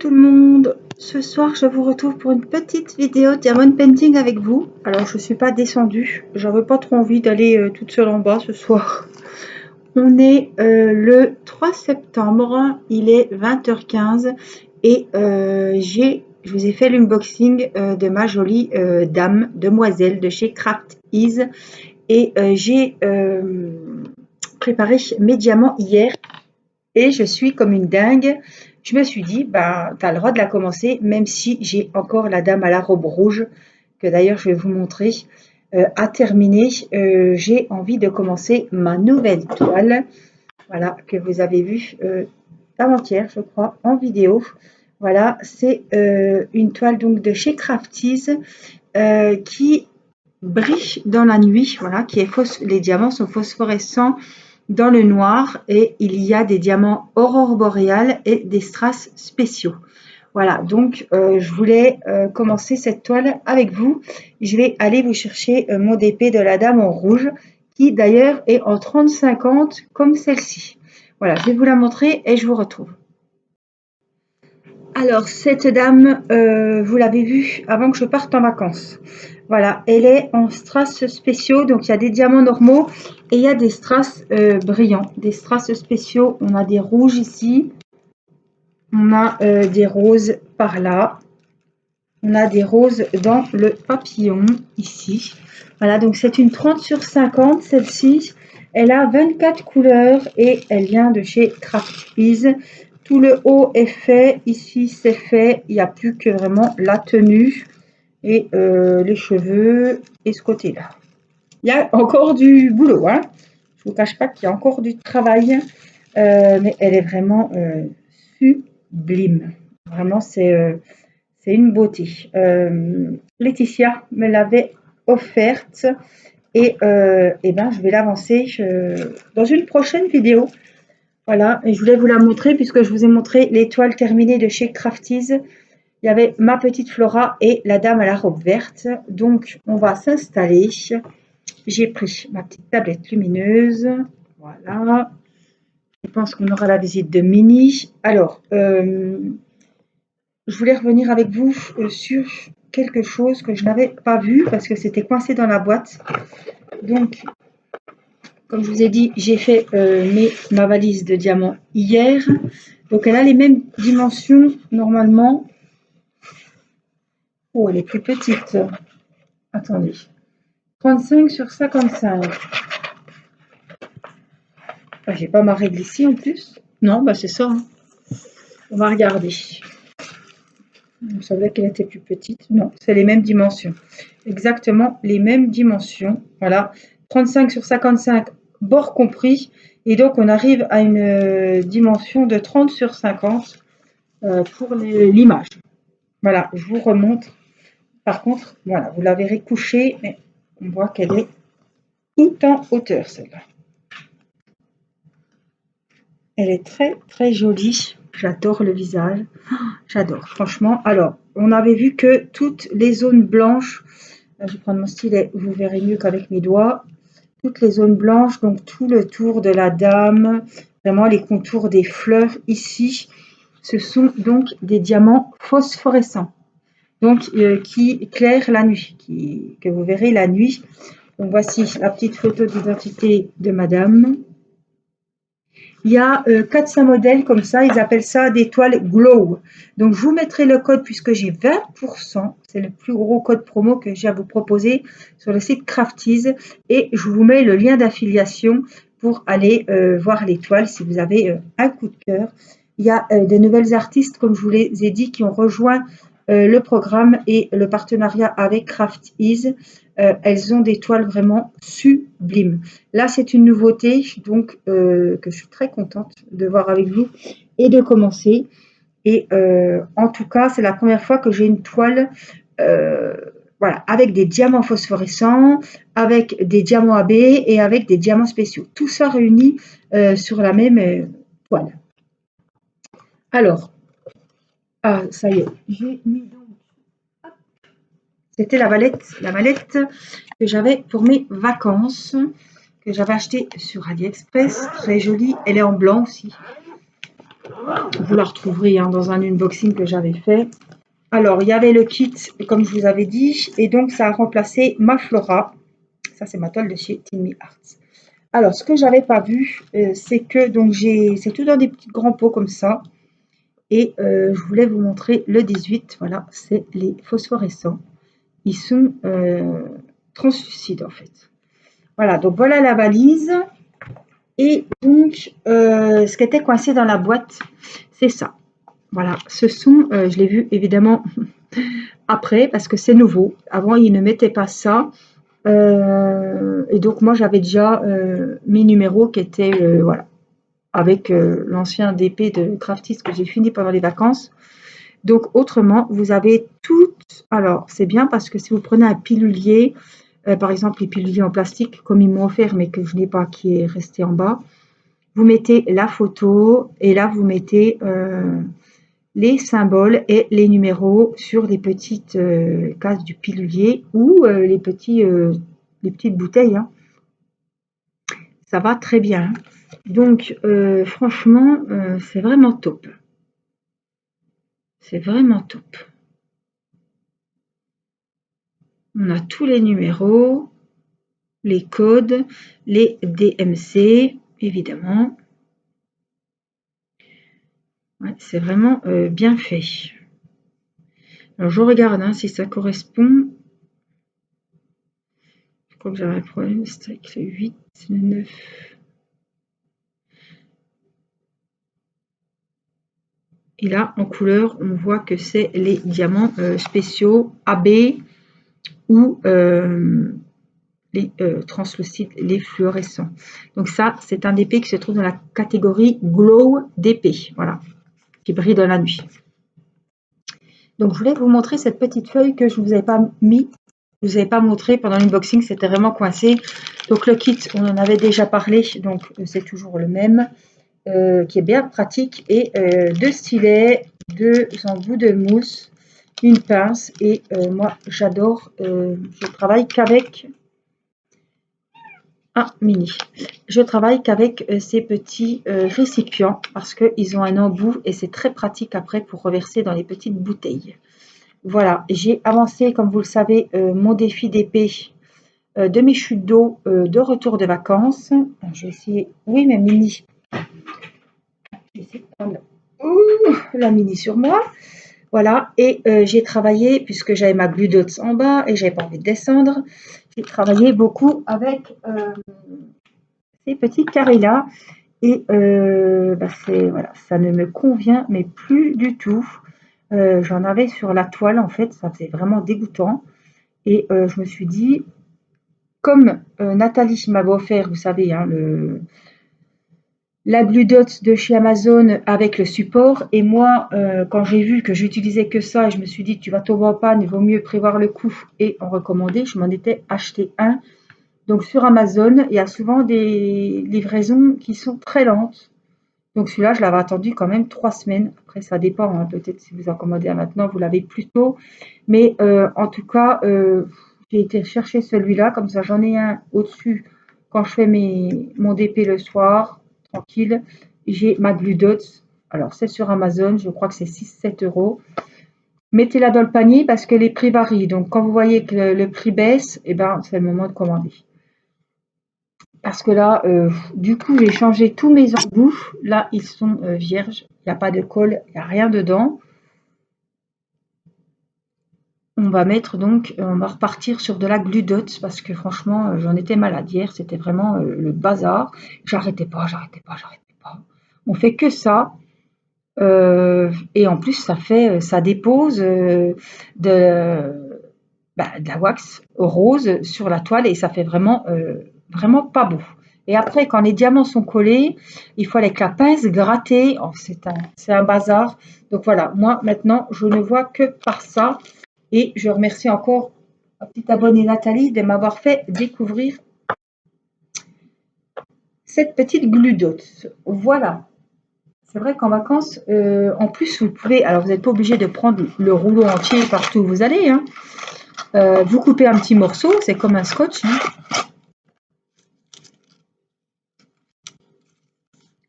tout le monde, ce soir je vous retrouve pour une petite vidéo diamond painting avec vous. Alors je suis pas descendue, j'avais pas trop envie d'aller toute seule en bas ce soir. On est le 3 septembre, il est 20h15 et je vous ai fait l'unboxing de ma jolie dame, demoiselle de chez Craft Ease et j'ai préparé mes diamants hier et je suis comme une dingue. Je me suis dit, bah, tu as le droit de la commencer, même si j'ai encore la dame à la robe rouge, que d'ailleurs je vais vous montrer, à terminer. J'ai envie de commencer ma nouvelle toile, voilà, que vous avez vue avant-hier, je crois, en vidéo. Voilà, c'est une toile donc de chez Crafties qui brille dans la nuit, voilà, qui est les diamants sont phosphorescents dans le noir et il y a des diamants aurore boréale et des strass spéciaux. Voilà, donc je voulais commencer cette toile avec vous. Je vais aller vous chercher mon DP de la dame en rouge qui d'ailleurs est en 30-50 comme celle-ci. Voilà, je vais vous la montrer et je vous retrouve. Alors, cette dame, vous l'avez vue avant que je parte en vacances. Voilà, elle est en strass spéciaux, donc il y a des diamants normaux et il y a des strass brillants, des strass spéciaux. On a des rouges ici, on a des roses par là, on a des roses dans le papillon ici. Voilà, donc c'est une 30/50, celle-ci. Elle a 24 couleurs et elle vient de chez Craft Ease. Tout le haut est fait, ici c'est fait, il n'y a plus que vraiment la tenue et les cheveux et ce côté-là. Il y a encore du boulot, hein. Je ne vous cache pas qu'il y a encore du travail, mais elle est vraiment sublime. Vraiment, c'est une beauté. Laetitia me l'avait offerte et ben, je vais l'avancer dans une prochaine vidéo. Voilà, et je voulais vous la montrer puisque je vous ai montré les toiles terminées de chez Crafties. Il y avait ma petite Flora et la dame à la robe verte. Donc, on va s'installer. J'ai pris ma petite tablette lumineuse. Voilà. Je pense qu'on aura la visite de Minnie. Alors, je voulais revenir avec vous sur quelque chose que je n'avais pas vu parce que c'était coincé dans la boîte. Donc, comme je vous ai dit, j'ai fait ma valise de diamants hier. Donc, elle a les mêmes dimensions normalement. Oh, elle est plus petite. Attendez. 35/55. Ah, j'ai pas ma règle ici en plus. Non, bah c'est ça. Hein. On va regarder. Il me semblait qu'elle était plus petite. Non, c'est les mêmes dimensions. Exactement les mêmes dimensions. Voilà. 35/55, bord compris. Et donc, on arrive à une dimension de 30/50 pour l'image. Voilà, je vous remontre. Par contre, voilà, vous la verrez couchée, mais on voit qu'elle est tout en hauteur, celle-là. Elle est très, très jolie. J'adore le visage. J'adore, franchement. Alors, on avait vu que toutes les zones blanches, je vais prendre mon stylet, vous verrez mieux qu'avec mes doigts. Toutes les zones blanches, donc tout le tour de la dame, vraiment les contours des fleurs ici, ce sont donc des diamants phosphorescents, donc qui éclairent la nuit, que vous verrez la nuit. Donc voici la petite photo d'identité de madame. Il y a 400 modèles comme ça, ils appellent ça des toiles glow. Donc je vous mettrai le code puisque j'ai 20%, c'est le plus gros code promo que j'ai à vous proposer sur le site Crafties et je vous mets le lien d'affiliation pour aller voir les toiles si vous avez un coup de cœur. Il y a des nouvelles artistes, comme je vous les ai dit, qui ont rejoint le programme et le partenariat avec Craft Ease. Elles ont des toiles vraiment sublimes. Là, c'est une nouveauté, donc que je suis très contente de voir avec vous et de commencer. Et en tout cas, c'est la première fois que j'ai une toile voilà, avec des diamants phosphorescents, avec des diamants AB et avec des diamants spéciaux. Tout ça réuni sur la même toile. Alors, ah, ça y est, j'ai mis donc. C'était la mallette que j'avais pour mes vacances, que j'avais achetée sur AliExpress. Très jolie. Elle est en blanc aussi. Vous la retrouverez hein, dans un unboxing que j'avais fait. Alors, il y avait le kit, comme je vous avais dit, et donc ça a remplacé ma Flora. Ça, c'est ma toile de chez Timmy Arts. Alors, ce que j'avais pas vu, c'est que donc c'est tout dans des petits grands pots comme ça. Et je voulais vous montrer le 18. Voilà, c'est les phosphorescents. Ils sont translucides en fait. Voilà, donc voilà la valise. Et donc, ce qui était coincé dans la boîte, c'est ça. Voilà, ce sont, je l'ai vu évidemment après parce que c'est nouveau. Avant, ils ne mettaient pas ça. Et donc, moi, j'avais déjà mes numéros qui étaient, voilà, avec l'ancien DP de Craftis que j'ai fini pendant les vacances. Donc, autrement, vous avez toutes. Alors, c'est bien parce que si vous prenez un pilulier, par exemple, les piluliers en plastique, comme ils m'ont offert, mais que je n'ai pas, qui est resté en bas, vous mettez la photo et là, vous mettez les symboles et les numéros sur des petites cases du pilulier ou les petites bouteilles. Hein. Ça va très bien. Donc, franchement, c'est vraiment top. C'est vraiment top. On a tous les numéros, les codes, les DMC, évidemment. Ouais, c'est vraiment bien fait. Alors, je regarde hein, si ça correspond. Je crois que j'avais un problème, c'était avec le 8, le 9. Et là, en couleur, on voit que c'est les diamants spéciaux AB ou les translucides, les fluorescents. Donc ça, c'est un DP qui se trouve dans la catégorie Glow DP, voilà, qui brille dans la nuit. Donc je voulais vous montrer cette petite feuille que je ne vous avais pas mis, je vous avais pas montré pendant l'unboxing, c'était vraiment coincé. Donc le kit, on en avait déjà parlé, donc c'est toujours le même, qui est bien pratique, et deux stylets, deux embouts de mousse, une pince, et moi j'adore, je travaille qu'avec un mini. Je travaille qu'avec ces petits récipients parce qu'ils ont un embout et c'est très pratique après pour reverser dans les petites bouteilles. Voilà, j'ai avancé, comme vous le savez, mon défi d'épée de mes chutes d'eau de retour de vacances. Alors, je vais essayer, oui, mes mini. Je vais essayer de prendre la mini sur moi. Voilà, et j'ai travaillé, puisque j'avais ma glue dots en bas et j'avais pas envie de descendre, j'ai travaillé beaucoup avec ces petits carrés là. Et voilà, ça ne me convient mais plus du tout. J'en avais sur la toile en fait, ça faisait vraiment dégoûtant. Et je me suis dit, comme Nathalie m'avait offert, vous savez, hein, la Blue Dot de chez Amazon avec le support. Et moi, quand j'ai vu que j'utilisais que ça, je me suis dit, tu vas tomber en panne, il vaut mieux prévoir le coup et en recommander. Je m'en étais acheté un. Donc sur Amazon, il y a souvent des livraisons qui sont très lentes. Donc celui-là, je l'avais attendu quand même 3 semaines. Après, ça dépend. Hein. Peut-être si vous en commandez un maintenant, vous l'avez plus tôt. Mais en tout cas, j'ai été chercher celui-là. Comme ça, j'en ai un au-dessus quand je fais mon DP le soir, tranquille. J'ai ma Glue Dots. Alors, c'est sur Amazon. Je crois que c'est 6-7 euros. Mettez-la dans le panier parce que les prix varient. Donc, quand vous voyez que le prix baisse, eh ben, c'est le moment de commander. Parce que là, du coup, j'ai changé tous mes embouts. Là, ils sont vierges. Il n'y a pas de colle, il n'y a rien dedans. On va mettre donc, on va repartir sur de la Glue Dots parce que franchement, j'en étais malade hier. C'était vraiment le bazar. J'arrêtais pas. On fait que ça. Et en plus, ça dépose de la wax rose sur la toile et ça fait vraiment, vraiment pas beau. Et après, quand les diamants sont collés, il faut avec la pince gratter. Oh, c'est un bazar. Donc voilà, moi maintenant, je ne vois que par ça. Et je remercie encore ma petite abonnée Nathalie de m'avoir fait découvrir cette petite Glue Dots. Voilà. C'est vrai qu'en vacances, en plus, vous pouvez, alors vous n'êtes pas obligé de prendre le rouleau entier partout où vous allez. Hein. Vous coupez un petit morceau, c'est comme un scotch. Hein.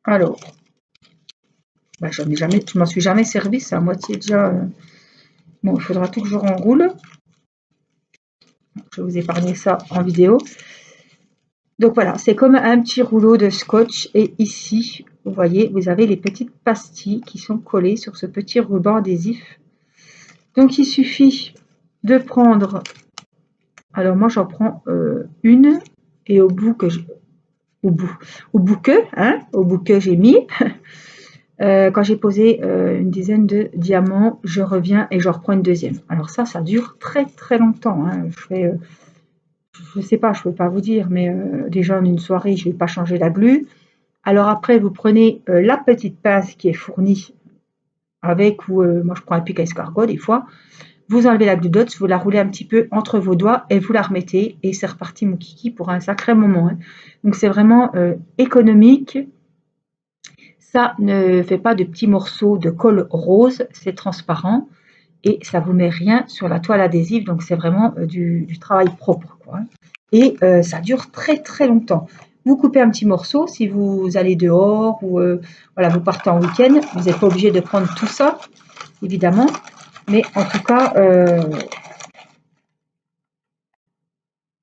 Alors, Bah, je m'en suis jamais servi, c'est à moitié déjà. Bon, il faudra tout que je renroule. Je vais vous épargner ça en vidéo. Donc voilà, c'est comme un petit rouleau de scotch. Et ici, vous voyez, vous avez les petites pastilles qui sont collées sur ce petit ruban adhésif. Donc il suffit de prendre. Alors moi j'en prends une et au bout que j'ai mis. Quand j'ai posé une dizaine de diamants, je reviens et je reprends une deuxième. Alors ça dure très très longtemps. Hein. Je sais pas, je peux pas vous dire, mais déjà en une soirée, je vais pas changer la glu. Alors après, vous prenez la petite pince qui est fournie avec, ou moi je prends un pic à escargot des fois. Vous enlevez la glu dots, vous la roulez un petit peu entre vos doigts et vous la remettez. Et c'est reparti mon kiki pour un sacré moment. Hein. Donc c'est vraiment économique. Ça ne fait pas de petits morceaux de colle rose, c'est transparent et ça vous met rien sur la toile adhésive, donc c'est vraiment du travail propre, quoi. Et ça dure très très longtemps. Vous coupez un petit morceau si vous allez dehors ou voilà, vous partez en week-end, vous n'êtes pas obligé de prendre tout ça, évidemment, mais en tout cas,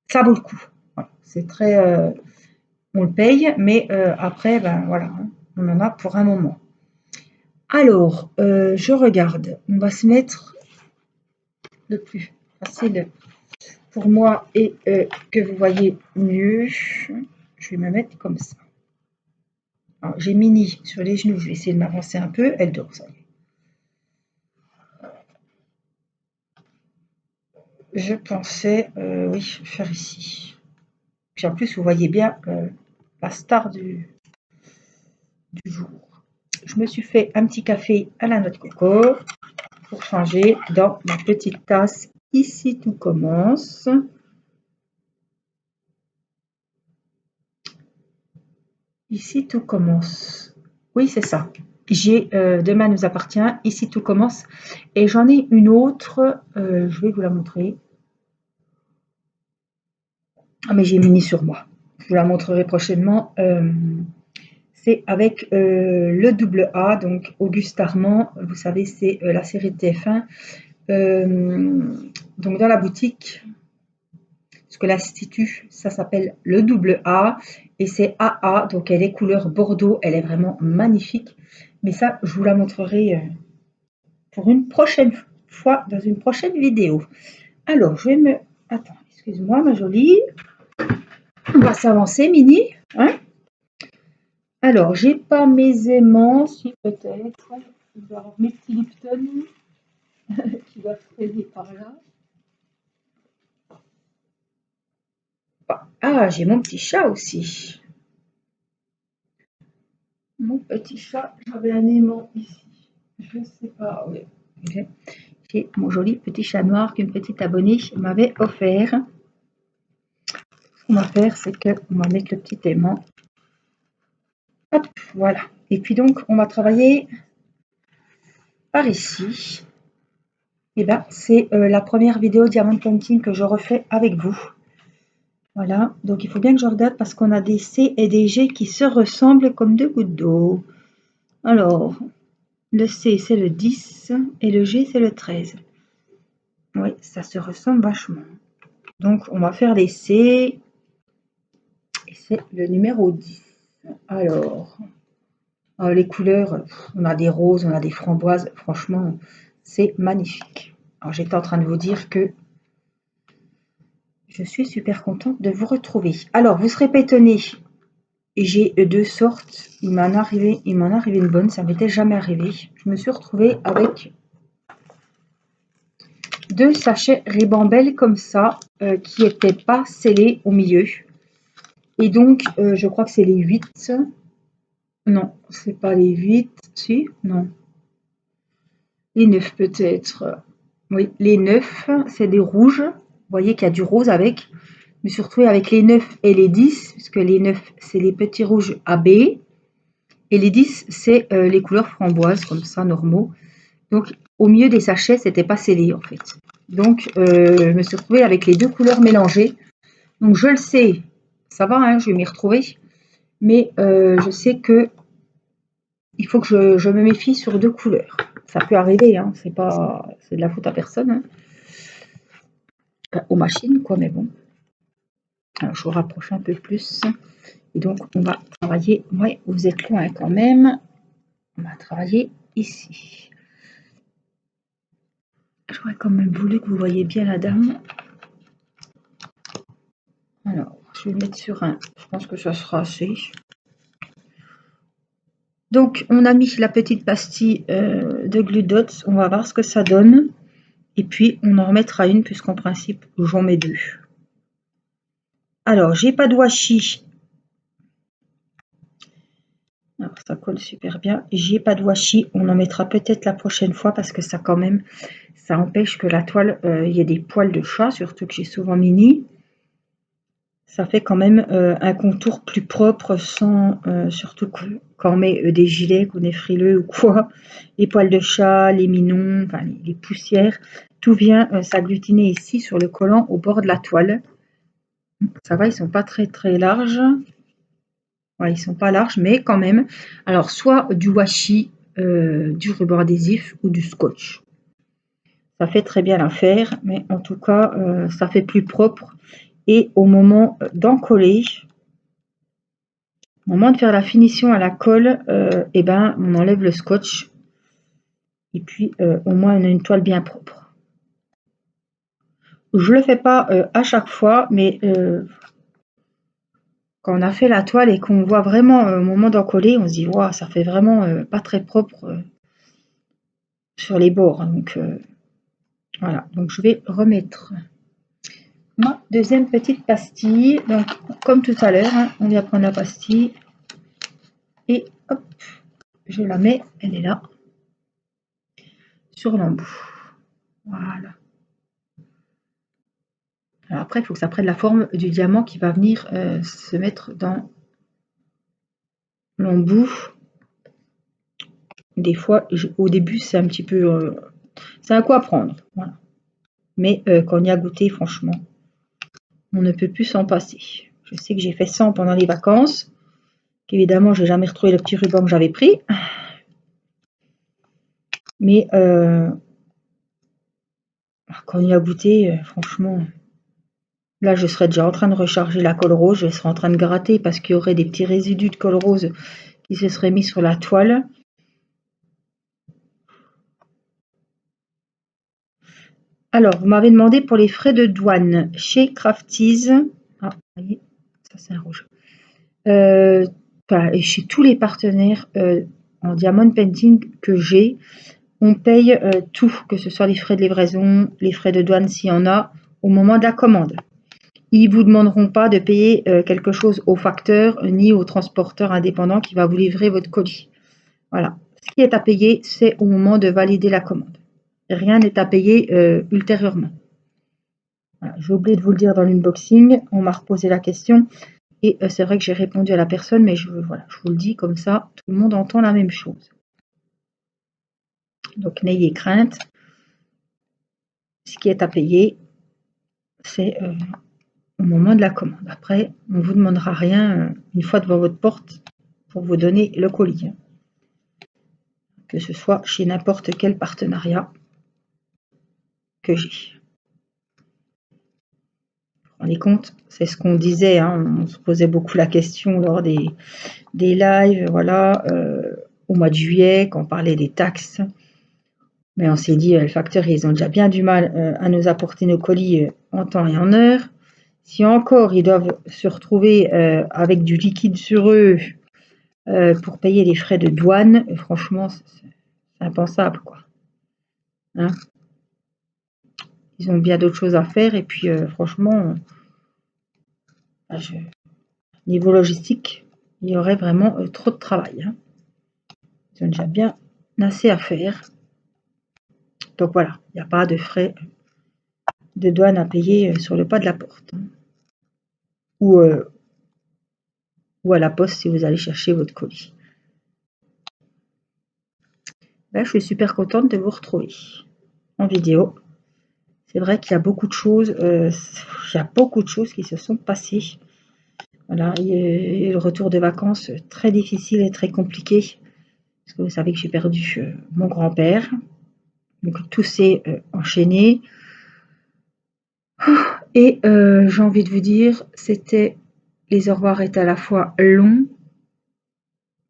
ça vaut le coup. Voilà, c'est très, on le paye, mais après, ben voilà, hein, on en a pour un moment. Alors, je regarde. On va se mettre le plus facile pour moi et que vous voyez mieux. Je vais me mettre comme ça. J'ai Mini sur les genoux. Je vais essayer de m'avancer un peu. Elle dort, ça y est. Je pensais, oui, faire ici. Puis en plus, vous voyez bien la star du jour. Je me suis fait un petit café à la noix de coco pour changer dans ma petite tasse. Ici, tout commence. Ici, tout commence. Oui, c'est ça. J'ai Demain nous appartient. Ici, tout commence. Et j'en ai une autre. Je vais vous la montrer. Ah, mais j'ai Mini sur moi. Je vous la montrerai prochainement. C'est avec le double A, donc Auguste Armand. Vous savez, c'est la série de TF1. Donc dans la boutique, ce que l'Institut, ça s'appelle le double A et c'est AA, donc elle est couleur Bordeaux, elle est vraiment magnifique. Mais ça, je vous la montrerai pour une prochaine fois, dans une prochaine vidéo. Alors, je vais me... Attends, excuse-moi ma jolie. On va s'avancer, Mini. Hein, alors, j'ai pas mes aimants, si peut-être. Je vais avoir mes petits Lipton qui doivent traîner par là. Ah, j'ai mon petit chat aussi. Mon petit chat, j'avais un aimant ici. Je ne sais pas. Oui. J'ai mon joli petit chat noir qu'une petite abonnée m'avait offert. Ce qu'on va faire, c'est qu'on va mettre le petit aimant. Hop, voilà. Et puis donc, on va travailler par ici. Et bien, c'est la première vidéo Diamond Painting que je refais avec vous. Voilà, donc il faut bien que je regarde parce qu'on a des C et des G qui se ressemblent comme deux gouttes d'eau. Alors, le C c'est le 10 et le G c'est le 13. Oui, ça se ressemble vachement. Donc on va faire les C et c'est le numéro 10. Alors, les couleurs, on a des roses, on a des framboises, franchement, c'est magnifique. Alors j'étais en train de vous dire que je suis super contente de vous retrouver. Alors, vous serez pas étonnés. J'ai deux sortes. Il m'en arrivé une bonne. Ça m'était jamais arrivé. Je me suis retrouvée avec deux sachets Ribambelle comme ça, qui n'étaient pas scellés au milieu. Et donc, je crois que c'est les 8. Non, c'est pas les 8. Si, non. Les 9 peut-être. Oui, les 9, c'est des rouges. Vous voyez qu'il y a du rose avec. Je me suis retrouvée avec les 9 et les 10, puisque les 9, c'est les petits rouges AB. Et les 10, c'est les couleurs framboises, comme ça, normaux. Donc, au milieu des sachets, c'était pas scellé, en fait. Donc, je me suis retrouvée avec les deux couleurs mélangées. Donc, je le sais, ça va, hein, je vais m'y retrouver. Mais je sais que il faut que je me méfie sur 2 couleurs. Ça peut arriver, hein, c'est de la faute à personne, hein. Enfin, aux machines, quoi, mais bon. Alors, je vous rapproche un peu plus. Et donc, on va travailler. Ouais, vous êtes loin quand même. On va travailler ici. J'aurais quand même voulu que vous voyez bien la dame. Alors, je vais mettre sur un. Je pense que ça sera assez. Donc, on a mis la petite pastille de Glue Dots. On va voir ce que ça donne. Et puis, on en remettra une, puisqu'en principe, j'en mets 2. Alors, j'ai pas de washi. Alors, ça colle super bien. J'ai pas de washi. On en mettra peut-être la prochaine fois, parce que ça, quand même, ça empêche que la toile, il y ait des poils de chat, surtout que j'ai souvent mini. Ça fait quand même un contour plus propre, sans surtout quand on met des gilets, qu'on est frileux ou quoi. Les poils de chat, les minons, enfin les poussières, tout vient s'agglutiner ici sur le collant au bord de la toile. Ça va, ils sont pas très très larges. Ouais, ils sont pas larges, mais quand même. Alors, soit du washi, du ruban adhésif ou du scotch. Ça fait très bien l'affaire, mais en tout cas, ça fait plus propre. Et au moment d'en coller, au moment de faire la finition à la colle, et ben, on enlève le scotch. Et puis, au moins, on a une toile bien propre. Je le fais pas à chaque fois, mais quand on a fait la toile et qu'on voit vraiment au moment d'en coller, on se dit, waouh, ça fait vraiment pas très propre sur les bords. Donc, voilà. Donc, je vais remettre ma deuxième petite pastille. Donc, comme tout à l'heure, hein, on vient prendre la pastille et hop, je la mets, elle est là, sur l'embout. Voilà. Alors après, il faut que ça prenne la forme du diamant qui va venir se mettre dans l'embout. Des fois, au début, c'est un petit peu... c'est un coup à prendre. Voilà. Mais quand on y a goûté, franchement, on ne peut plus s'en passer. Je sais que j'ai fait 100 pendant les vacances. Évidemment, je n'ai jamais retrouvé le petit ruban que j'avais pris. Mais quand on y a goûté, franchement... Là, je serais déjà en train de recharger la colle rose. Je serais en train de gratter parce qu'il y aurait des petits résidus de colle rose qui se seraient mis sur la toile. Alors, vous m'avez demandé pour les frais de douane chez Crafties. Ah, vous voyez, ça c'est un rouge. Et chez tous les partenaires en diamond painting que j'ai, on paye tout, que ce soit les frais de livraison, les frais de douane s'il y en a, au moment de la commande. Ils ne vous demanderont pas de payer quelque chose au facteur ni au transporteur indépendant qui va vous livrer votre colis. Voilà. Ce qui est à payer, c'est au moment de valider la commande. Rien n'est à payer ultérieurement. Voilà. J'ai oublié de vous le dire dans l'unboxing. On m'a reposé la question. Et c'est vrai que j'ai répondu à la personne, mais voilà, je vous le dis comme ça, tout le monde entend la même chose. Donc n'ayez crainte. Ce qui est à payer, c'est au moment de la commande. Après, on ne vous demandera rien une fois devant votre porte pour vous donner le colis. Hein. Que ce soit chez n'importe quel partenariat que j'ai. Vous vous rendez compte, c'est ce qu'on disait, hein, on se posait beaucoup la question lors des lives, voilà, au mois de juillet, quand on parlait des taxes. Mais on s'est dit, le facteur, ils ont déjà bien du mal à nous apporter nos colis en temps et en heure. Si encore ils doivent se retrouver avec du liquide sur eux pour payer les frais de douane, franchement, c'est impensable, quoi. Hein, ils ont bien d'autres choses à faire. Et puis, franchement, niveau logistique, il y aurait vraiment trop de travail. Hein. Ils ont déjà bien assez à faire. Donc voilà, il n'y a pas de frais de douane à payer sur le pas de la porte. Hein. Ou à la poste si vous allez chercher votre colis. Là, je suis super contente de vous retrouver en vidéo. C'est vrai qu'il y a beaucoup de choses, qui se sont passées. Voilà, il y a eu le retour de vacances très difficile et très compliqué. parce que vous savez que j'ai perdu mon grand-père. Donc tout s'est enchaîné. Et j'ai envie de vous dire, les au revoir étaient à la fois longs,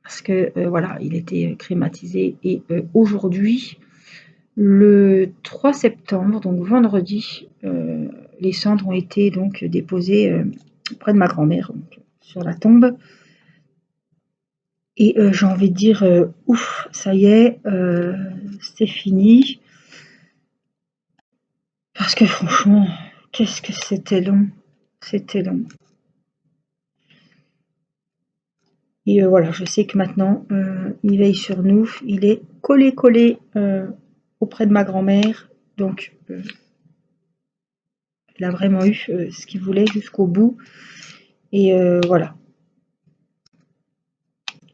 parce que voilà, il était crématisé. Et aujourd'hui, le 3 septembre, donc vendredi, les cendres ont été donc déposées près de ma grand-mère, sur la tombe. Et j'ai envie de dire, ouf, ça y est, c'est fini. Parce que franchement, qu'est-ce que c'était long. C'était long. Et voilà, je sais que maintenant, il veille sur nous. Il est collé auprès de ma grand-mère. Donc, il a vraiment eu ce qu'il voulait jusqu'au bout. Et voilà.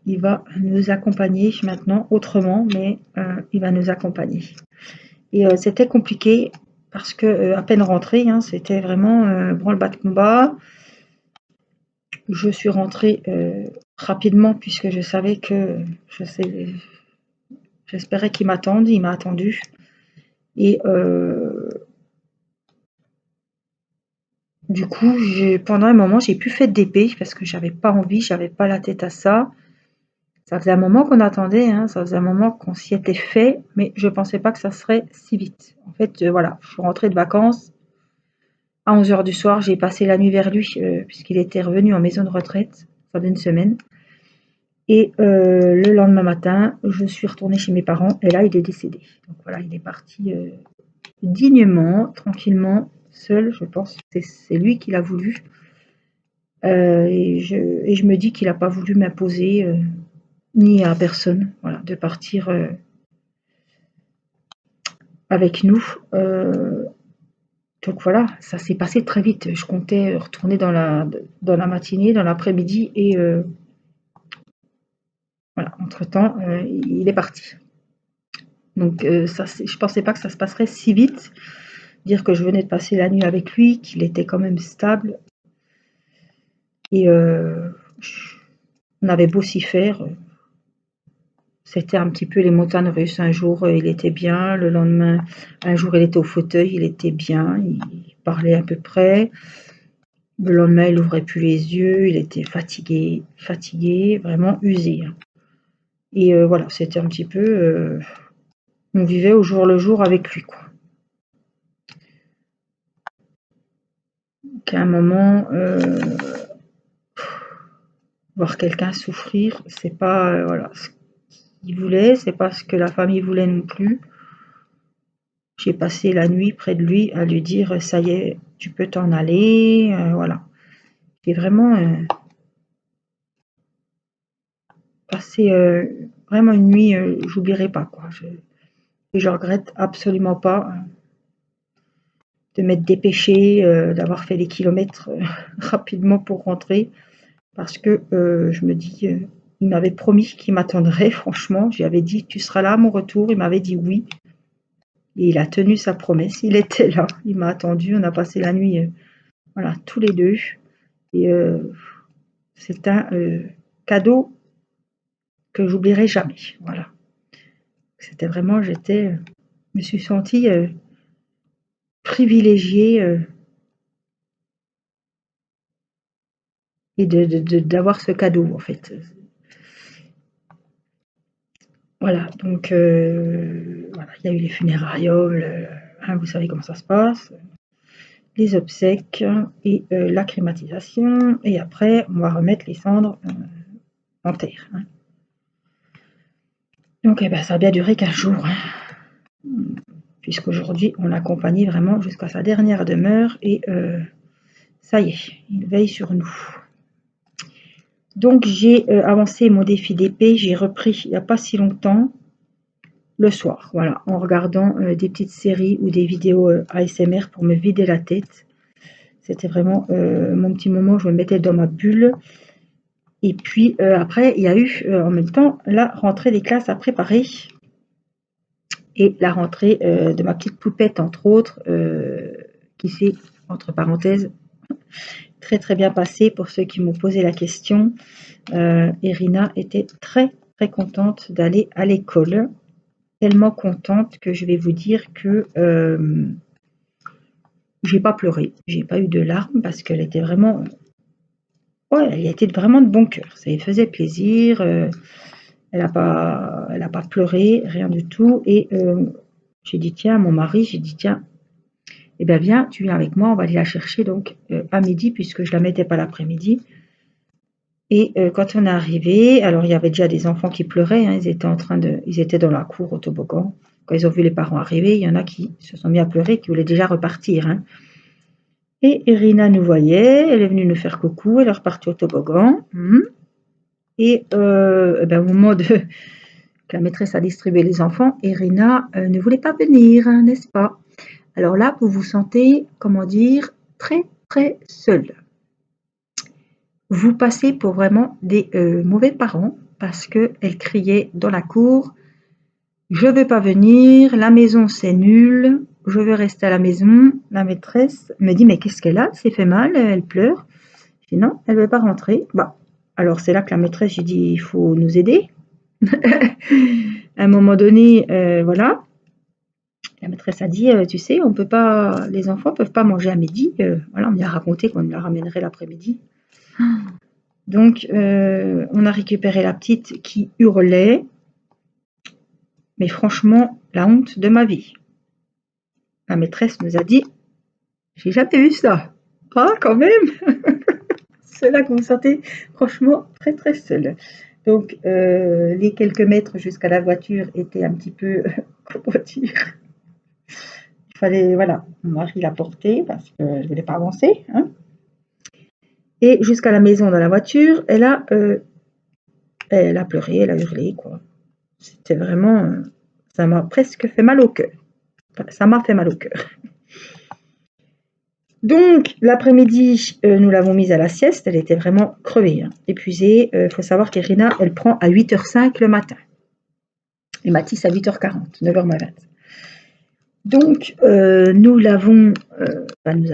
Il va nous accompagner maintenant autrement, mais il va nous accompagner. Et c'était compliqué parce que à peine rentrée, hein, c'était vraiment branle-bas de combat. Je suis rentrée rapidement puisque je savais que j'espérais qu'il m'attende. Il m'a attendu. Et du coup, pendant un moment, j'ai plus fait de DP parce que j'avais pas envie, j'avais pas la tête à ça. Ça faisait un moment qu'on attendait, hein, ça faisait un moment qu'on s'y était fait, mais je pensais pas que ça serait si vite. En fait, voilà, je suis rentrée de vacances. À 11h du soir, j'ai passé la nuit vers lui, puisqu'il était revenu en maison de retraite, ça fait une semaine. Et le lendemain matin, je suis retournée chez mes parents, et là, il est décédé. Donc voilà, il est parti dignement, tranquillement, seul, je pense. C'est lui qui l'a voulu. Et je me dis qu'il n'a pas voulu m'imposer, ni à personne, voilà, de partir avec nous. Donc voilà, ça s'est passé très vite. Je comptais retourner dans la matinée, dans l'après-midi, et voilà, entre-temps, il est parti. Donc je pensais pas que ça se passerait si vite. Dire que je venais de passer la nuit avec lui, qu'il était quand même stable. Et on avait beau s'y faire, c'était un petit peu les montagnes russes. Un jour, il était bien, le lendemain, un jour, il était au fauteuil, il était bien, il parlait à peu près. Le lendemain, il n'ouvrait plus les yeux, il était fatigué, vraiment usé. Hein. Et voilà, c'était un petit peu... on vivait au jour le jour avec lui, quoi. Qu'à un moment, voir quelqu'un souffrir, c'est pas voilà, ce qu'il voulait, c'est pas ce que la famille voulait non plus. J'ai passé la nuit près de lui à lui dire ça y est, tu peux t'en aller, voilà. J'ai vraiment passé vraiment une nuit, j'oublierai pas quoi. Je regrette absolument pas de m'être dépêchée, d'avoir fait les kilomètres rapidement pour rentrer, parce que je me dis, il m'avait promis qu'il m'attendrait, franchement. Je lui avais dit, tu seras là à mon retour. Il m'avait dit oui. Et il a tenu sa promesse. Il était là. Il m'a attendu. On a passé la nuit, voilà, tous les deux. Et c'est un cadeau que j'oublierai jamais. Voilà. C'était vraiment, je me suis sentie privilégiée et d'avoir ce cadeau, en fait. Voilà, donc voilà, il y a eu les funérailles, hein, vous savez comment ça se passe, les obsèques et la crématisation, et après on va remettre les cendres en terre. Hein. Donc eh ben, ça a bien duré 15 jours, hein, puisqu'aujourd'hui on l'accompagne vraiment jusqu'à sa dernière demeure, et ça y est, il veille sur nous. Donc j'ai avancé mon défi d'épée, j'ai repris il n'y a pas si longtemps, le soir, voilà, en regardant des petites séries ou des vidéos ASMR pour me vider la tête. C'était vraiment mon petit moment où je me mettais dans ma bulle. Et puis après, il y a eu en même temps la rentrée des classes à préparer. Et la rentrée de ma petite poupette, entre autres, qui s'est, entre parenthèses, très très bien passée pour ceux qui m'ont posé la question. Irina était très très contente d'aller à l'école. Tellement contente que je vais vous dire que j'ai pas pleuré, j'ai pas eu de larmes parce qu'elle était vraiment, ouais, elle était vraiment de bon cœur. Ça lui faisait plaisir. Elle a pas pleuré, rien du tout. Et j'ai dit tiens, à mon mari, j'ai dit tiens, eh bien viens, tu viens avec moi, on va aller la chercher donc à midi puisque je la mettais pas l'après-midi. Et quand on est arrivé, alors il y avait déjà des enfants qui pleuraient, hein, ils étaient dans la cour au toboggan. Quand ils ont vu les parents arriver, il y en a qui se sont mis à pleurer, qui voulaient déjà repartir, hein. Et Irina nous voyait, elle est venue nous faire coucou, elle est repartie au toboggan. Et ben, au moment que la maîtresse a distribué les enfants, Irina ne voulait pas venir, hein, n'est-ce pas? Alors là, vous vous sentez, comment dire, très très seul. Vous passez pour vraiment des mauvais parents parce qu'elle criait dans la cour, je veux pas venir, la maison c'est nul, je veux rester à la maison. La maîtresse me dit mais qu'est-ce qu'elle a? Elle s'est fait mal, elle pleure. Je dis non, elle veut pas rentrer. Bah, alors c'est là que la maîtresse, j'ai dit il faut nous aider. À un moment donné, voilà, la maîtresse a dit tu sais, on peut pas, les enfants peuvent pas manger à midi. Voilà, on lui a raconté qu'on la ramènerait l'après-midi. Donc, on a récupéré la petite qui hurlait, mais franchement, la honte de ma vie. La maîtresse nous a dit, j'ai jamais vu ça. Ah, quand même. C'est là que vous vous sentez franchement très très seul. Donc, les quelques mètres jusqu'à la voiture étaient un petit peu, comment dire, il fallait, voilà, mon mari l'a portée parce que je ne voulais pas avancer, hein. Et jusqu'à la maison dans la voiture, elle a pleuré, elle a hurlé, quoi. C'était vraiment, ça m'a presque fait mal au cœur. Enfin, ça m'a fait mal au cœur. Donc, l'après-midi, nous l'avons mise à la sieste. Elle était vraiment crevée, hein, épuisée. Il faut savoir qu'Irina, elle prend à 8h05 le matin. Et Mathis à 8h40, 9h20. Donc, nous avons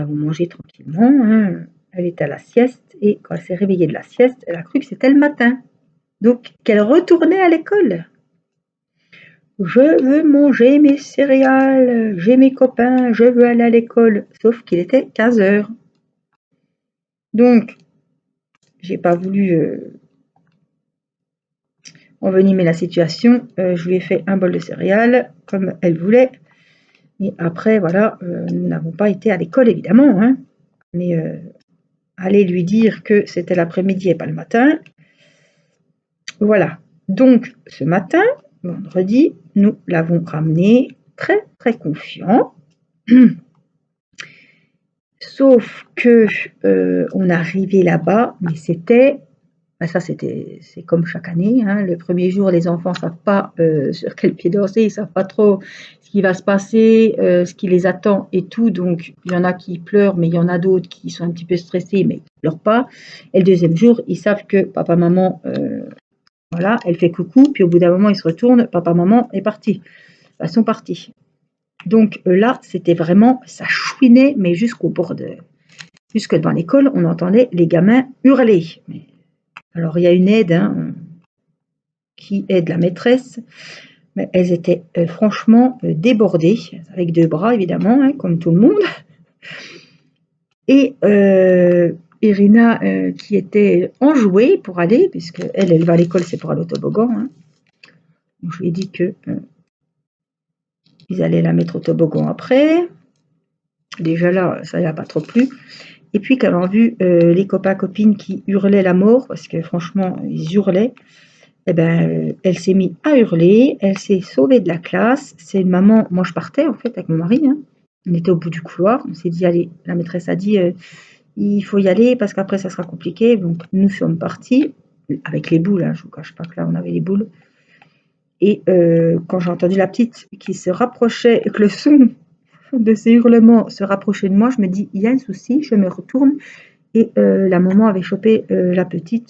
mangé tranquillement, hein. Elle était à la sieste et quand elle s'est réveillée de la sieste, elle a cru que c'était le matin. Donc, qu'elle retournait à l'école. Je veux manger mes céréales, j'ai mes copains, je veux aller à l'école. Sauf qu'il était 15h. Donc, j'ai pas voulu envenimer la situation. Je lui ai fait un bol de céréales comme elle voulait. Et après, voilà, nous n'avons pas été à l'école évidemment, hein. Mais aller lui dire que c'était l'après-midi et pas le matin. Voilà. Donc, ce matin, vendredi, nous l'avons ramené très très confiant. Sauf que on est arrivé là-bas, mais c'était, ben ça c'est comme chaque année, hein. Le premier jour, les enfants savent pas sur quel pied danser, ils savent pas trop ce qui va se passer, ce qui les attend et tout. Donc il y en a qui pleurent, mais il y en a d'autres qui sont un petit peu stressés, mais ils pleurent pas. Et le deuxième jour, ils savent que papa, maman, voilà, elle fait coucou, puis au bout d'un moment, ils se retournent, papa, maman est parti. Elles sont partis. Donc là, c'était vraiment, ça chouinait, mais jusqu'au bord de... Jusque dans l'école, on entendait les gamins hurler. Alors il y a une aide, hein, qui aide la maîtresse, mais elles étaient franchement débordées, avec 2 bras évidemment, hein, comme tout le monde. Et Irina, qui était enjouée pour aller, puisque elle va à l'école, c'est pour aller au toboggan, hein. Donc, je lui ai dit que ils allaient la mettre au toboggan après. Déjà là, ça ne l'a pas trop plu. Et puis quand elle a vu les copains-copines qui hurlaient la mort, parce que franchement, ils hurlaient, eh ben, elle s'est mise à hurler, elle s'est sauvée de la classe. C'est maman, moi je partais en fait avec mon mari, hein. On était au bout du couloir, on s'est dit allez, la maîtresse a dit il faut y aller parce qu'après ça sera compliqué. Donc nous sommes partis avec les boules, hein, je ne vous cache pas que là on avait les boules. Et quand j'ai entendu la petite qui se rapprochait, et que le son de ses hurlements se rapprochait de moi, je me dis il y a un souci, je me retourne et la maman avait chopé la petite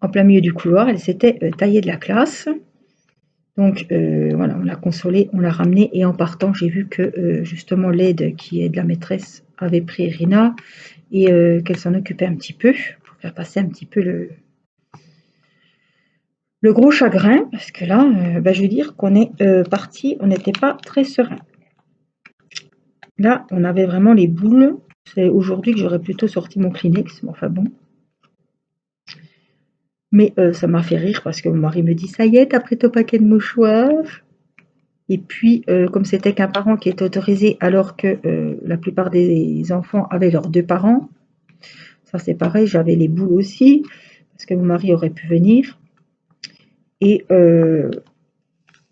en plein milieu du couloir, elle s'était taillée de la classe. Donc voilà, on l'a consolée, on l'a ramenée et en partant, j'ai vu que justement l'aide qui est de la maîtresse avait pris Irina et qu'elle s'en occupait un petit peu pour faire passer un petit peu le gros chagrin, parce que là, je veux dire qu'on est parti, on n'était pas très serein. Là, on avait vraiment les boules. C'est aujourd'hui que j'aurais plutôt sorti mon Kleenex, mais enfin bon. Mais ça m'a fait rire parce que mon mari me dit: «Ça y est, tu as pris ton paquet de mouchoirs?» Et puis, comme c'était qu'un parent qui était autorisé alors que la plupart des enfants avaient leurs 2 parents, ça c'est pareil, j'avais les boules aussi, parce que mon mari aurait pu venir. Et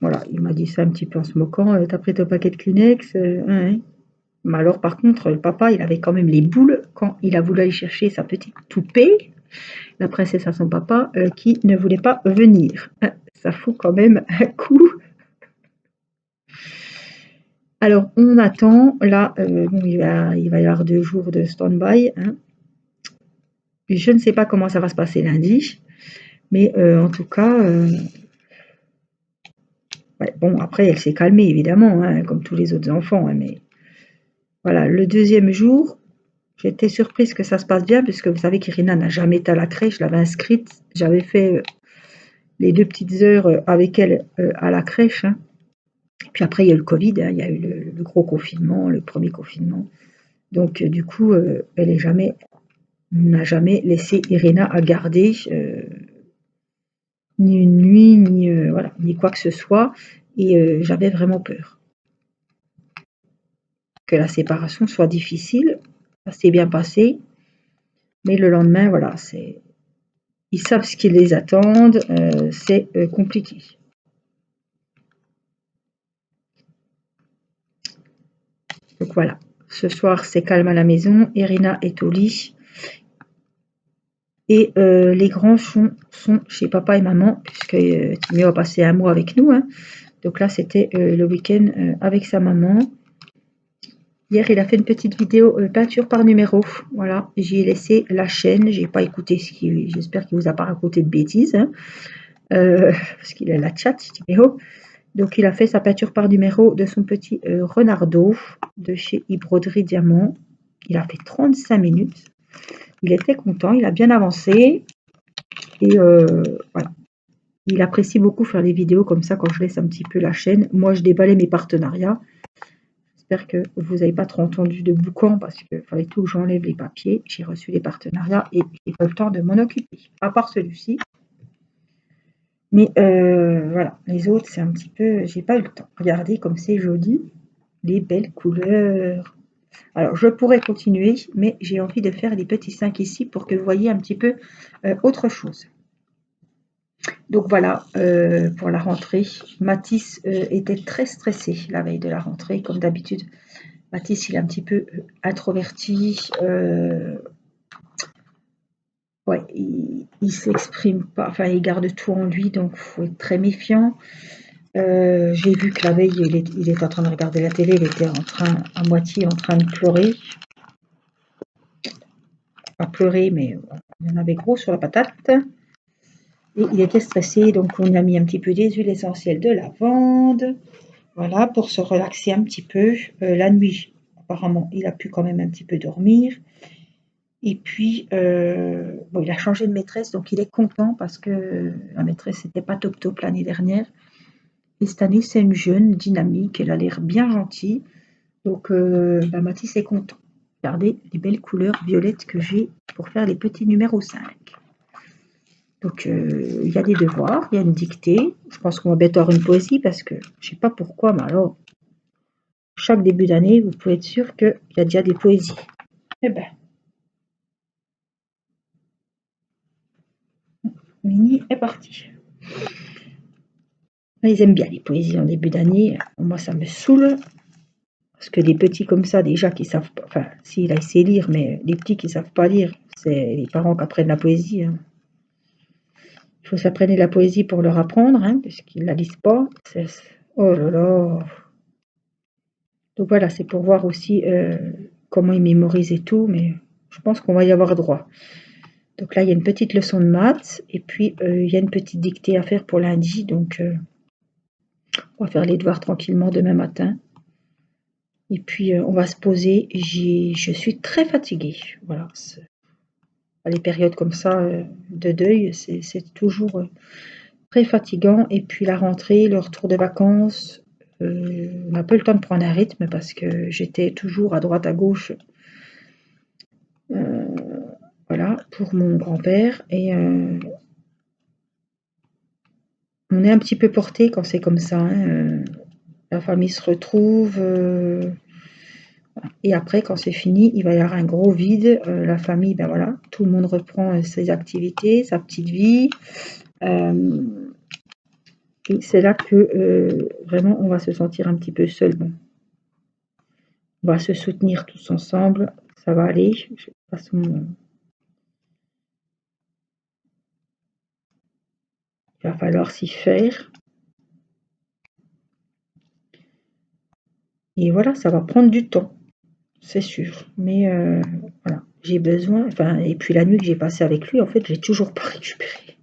voilà, il m'a dit ça un petit peu en se moquant: «Tu as pris ton paquet de Kleenex, hein, hein». Mais alors par contre, le papa, il avait quand même les boules quand il a voulu aller chercher sa petite poupée, la princesse à son papa, qui ne voulait pas venir. Ça fout quand même un coup. Alors on attend, là, bon, il va y avoir 2 jours de stand-by, hein. Et je ne sais pas comment ça va se passer lundi, mais en tout cas, ouais, bon, après elle s'est calmée évidemment, hein, comme tous les autres enfants, hein, mais voilà, le 2e jour, j'étais surprise que ça se passe bien puisque vous savez qu'Irina n'a jamais été à la crèche, je l'avais inscrite, j'avais fait, les 2 petites heures, avec elle, à la crèche, hein. Puis après il y a eu le covid, hein, il y a eu le gros confinement, le 1er confinement. Donc du coup, elle n'a jamais laissé Irina à garder, ni une nuit, ni voilà, ni quoi que ce soit. Et j'avais vraiment peur que la séparation soit difficile. Ça s'est bien passé, mais le lendemain, voilà, ils savent ce qui les attend, c'est compliqué. Donc voilà, ce soir c'est calme à la maison, Irina est au lit et les grands sont chez papa et maman puisque Timio a passé un mois avec nous, hein. Donc là c'était le week-end avec sa maman. Hier, il a fait une petite vidéo peinture par numéro. Voilà, j'y ai laissé la chaîne. J'ai pas écouté j'espère qu'il vous a pas raconté de bêtises, hein, parce qu'il a la chat, Timéo. Donc, il a fait sa peinture par numéro de son petit renardeau de chez Broderie Diamant. Il a fait 35 minutes. Il était content, il a bien avancé. Et voilà. Il apprécie beaucoup faire des vidéos comme ça quand je laisse un petit peu la chaîne. Moi, je déballais mes partenariats. J'espère que vous n'avez pas trop entendu de boucan parce qu'il fallait tout que j'enlève les papiers. J'ai reçu les partenariats et j'ai pas eu le temps de m'en occuper, à part celui-ci. Mais voilà, les autres, c'est un petit peu... J'ai pas eu le temps. Regardez comme c'est joli, les belles couleurs. Alors, je pourrais continuer, mais j'ai envie de faire des petits 5 ici pour que vous voyez un petit peu autre chose. Donc voilà, pour la rentrée, Mathis était très stressé la veille de la rentrée, comme d'habitude. Mathis, il est un petit peu introverti. Ouais, il s'exprime pas, enfin, il garde tout en lui, donc il faut être très méfiant. J'ai vu que la veille, il était en train de regarder la télé, il était à moitié en train de pleurer. Pas pleurer, mais il en avait gros sur la patate. Et il était stressé, donc on a mis un petit peu des huiles essentielles de lavande. Voilà, pour se relaxer un petit peu. La nuit, apparemment, il a pu quand même un petit peu dormir. Et puis, bon, il a changé de maîtresse, donc il est content parce que la maîtresse n'était pas top top l'année dernière. Et cette année, c'est une jeune, dynamique, elle a l'air bien gentille. Donc, Mathis est content. Regardez les belles couleurs violettes que j'ai pour faire les petits numéros 5. Donc, il y a des devoirs, il y a une dictée. Je pense qu'on va bientôt avoir une poésie parce que je ne sais pas pourquoi, mais alors, chaque début d'année, vous pouvez être sûr qu'il y a déjà des poésies. Eh ben, Mini est parti. Ils aiment bien les poésies en début d'année. Moi, ça me saoule. Parce que des petits comme ça, déjà, qui savent pas, enfin, si, là, il sait lire, mais les petits qui savent pas lire, c'est les parents qui apprennent la poésie, hein. Il faut s'apprendre la poésie pour leur apprendre, hein, puisqu'ils la lisent pas. Oh là là. Donc voilà, c'est pour voir aussi comment ils mémorisent et tout, mais je pense qu'on va y avoir droit. Donc là, il y a une petite leçon de maths, et puis il y a une petite dictée à faire pour lundi, donc on va faire les devoirs tranquillement demain matin. Et puis on va se poser. Je suis très fatiguée. Voilà. Les périodes comme ça de deuil, c'est toujours très fatigant. Et puis la rentrée, le retour de vacances, on n'a pas eu le temps de prendre un rythme parce que j'étais toujours à droite à gauche, voilà, pour mon grand-père. Et on est un petit peu porté quand c'est comme ça, hein, la famille se retrouve, et après quand c'est fini, il va y avoir un gros vide. La famille, ben voilà, tout le monde reprend ses activités, sa petite vie. Et c'est là que vraiment on va se sentir un petit peu seul. Bon, on va se soutenir tous ensemble, ça va aller. De toute façon, il va falloir s'y faire. Et voilà, ça va prendre du temps, c'est sûr. Mais voilà, j'ai besoin. Enfin, et puis la nuit que j'ai passée avec lui, en fait, j'ai toujours pas récupéré.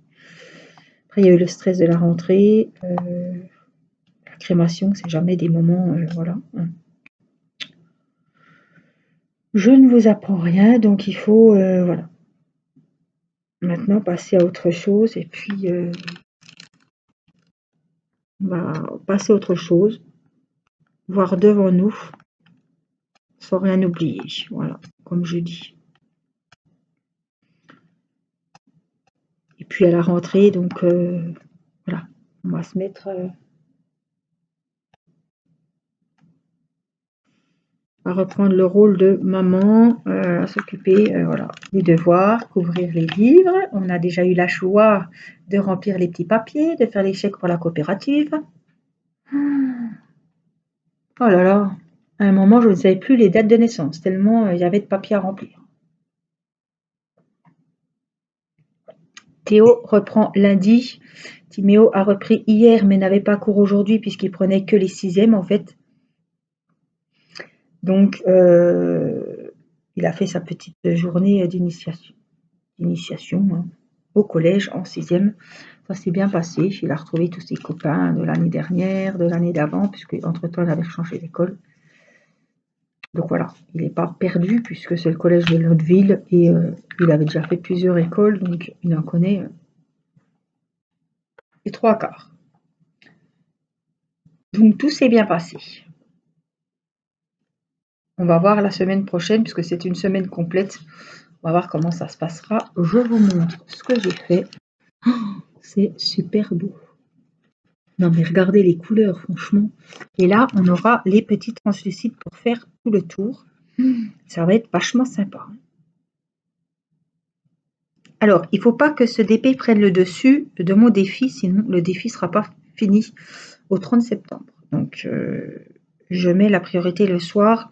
Après, il y a eu le stress de la rentrée, la crémation, c'est jamais des moments, voilà. Je ne vous apprends rien, donc il faut, voilà, maintenant passer à autre chose. Et puis, on va passer à autre chose, voir devant nous, sans rien oublier. Voilà, comme je dis. Et puis à la rentrée, donc voilà, on va se mettre à reprendre le rôle de maman, à s'occuper, voilà, des devoirs, couvrir les livres. On a déjà eu la joie de remplir les petits papiers, de faire les chèques pour la coopérative. Oh là là, à un moment, je ne savais plus les dates de naissance, tellement il y avait de papiers à remplir. Théo reprend lundi. Timéo a repris hier, mais n'avait pas cours aujourd'hui puisqu'il prenait que les 6e en fait. Donc, il a fait sa petite journée d'initiation, hein, au collège en 6e. Ça s'est bien passé. Il a retrouvé tous ses copains de l'année dernière, de l'année d'avant, puisque entre-temps, il avait changé d'école. Donc voilà, il n'est pas perdu puisque c'est le collège de notre ville et il avait déjà fait plusieurs écoles, donc il en connaît les trois quarts. Donc tout s'est bien passé. On va voir la semaine prochaine, puisque c'est une semaine complète. On va voir comment ça se passera. Je vous montre ce que j'ai fait. Oh, c'est super beau. Non mais regardez les couleurs, franchement. Et là, on aura les petits translucides pour faire tout le tour. Ça va être vachement sympa. Alors, il ne faut pas que ce DP prenne le dessus de mon défi, sinon le défi ne sera pas fini au 30 septembre. Donc, je mets la priorité le soir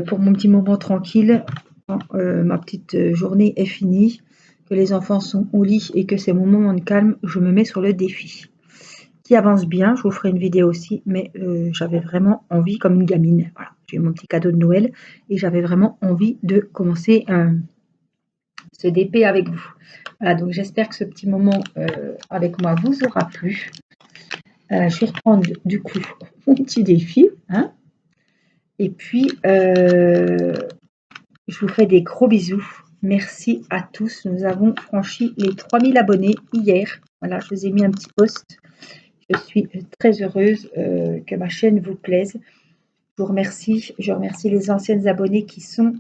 pour mon petit moment tranquille, quand ma petite journée est finie, que les enfants sont au lit et que c'est mon moment de calme, je me mets sur le défi. Qui avance bien, je vous ferai une vidéo aussi, mais j'avais vraiment envie, comme une gamine, voilà, j'ai eu mon petit cadeau de Noël et j'avais vraiment envie de commencer ce DP avec vous. Voilà, donc j'espère que ce petit moment avec moi vous aura plu. Je vais reprendre du coup mon petit défi, hein, et puis je vous fais des gros bisous. Merci à tous. Nous avons franchi les 3000 abonnés hier. Voilà, je vous ai mis un petit post. Je suis très heureuse que ma chaîne vous plaise. Je vous remercie. Je remercie les anciennes abonnées qui sont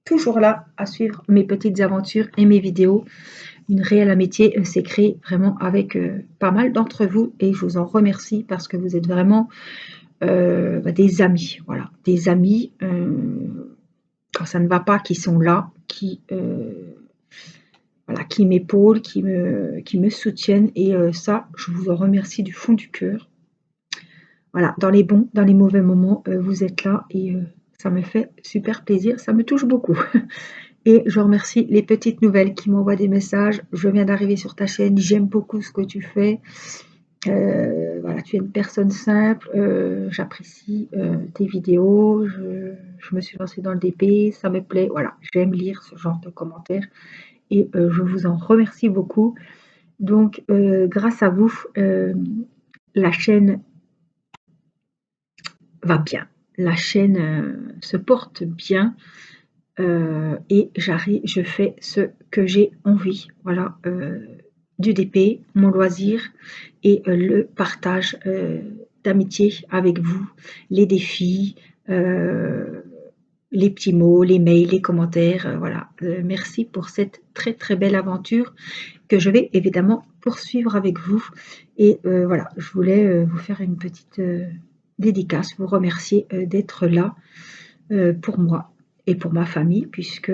toujours là à suivre mes petites aventures et mes vidéos. Une réelle amitié s'est créée vraiment avec pas mal d'entre vous et je vous en remercie parce que vous êtes vraiment des amis. Voilà, des amis. Quand ça ne va pas, qui sont là, voilà, qui m'épaulent, qui me soutiennent. Et ça, je vous en remercie du fond du cœur. Voilà, dans les bons, dans les mauvais moments, vous êtes là et ça me fait super plaisir, ça me touche beaucoup. Et je remercie les petites nouvelles qui m'envoient des messages. Je viens d'arriver sur ta chaîne, j'aime beaucoup ce que tu fais. Voilà, tu es une personne simple, j'apprécie tes vidéos, je me suis lancée dans le DP, ça me plaît, voilà, j'aime lire ce genre de commentaires et je vous en remercie beaucoup. Donc, grâce à vous, la chaîne va bien, la chaîne se porte bien et je fais ce que j'ai envie, voilà. du DP, mon loisir et le partage d'amitié avec vous, les défis, les petits mots, les mails, les commentaires, voilà. Merci pour cette très très belle aventure que je vais évidemment poursuivre avec vous. Et voilà, je voulais vous faire une petite dédicace, vous remercier d'être là pour moi et pour ma famille, puisque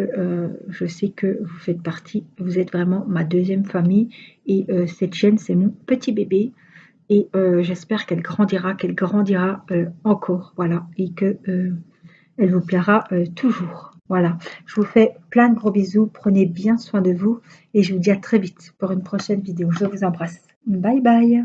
je sais que vous faites partie, vous êtes vraiment ma deuxième famille et cette chaîne, c'est mon petit bébé. Et j'espère qu'elle grandira encore, voilà, et que elle vous plaira toujours. Voilà, je vous fais plein de gros bisous, prenez bien soin de vous et je vous dis à très vite pour une prochaine vidéo. Je vous embrasse. Bye bye.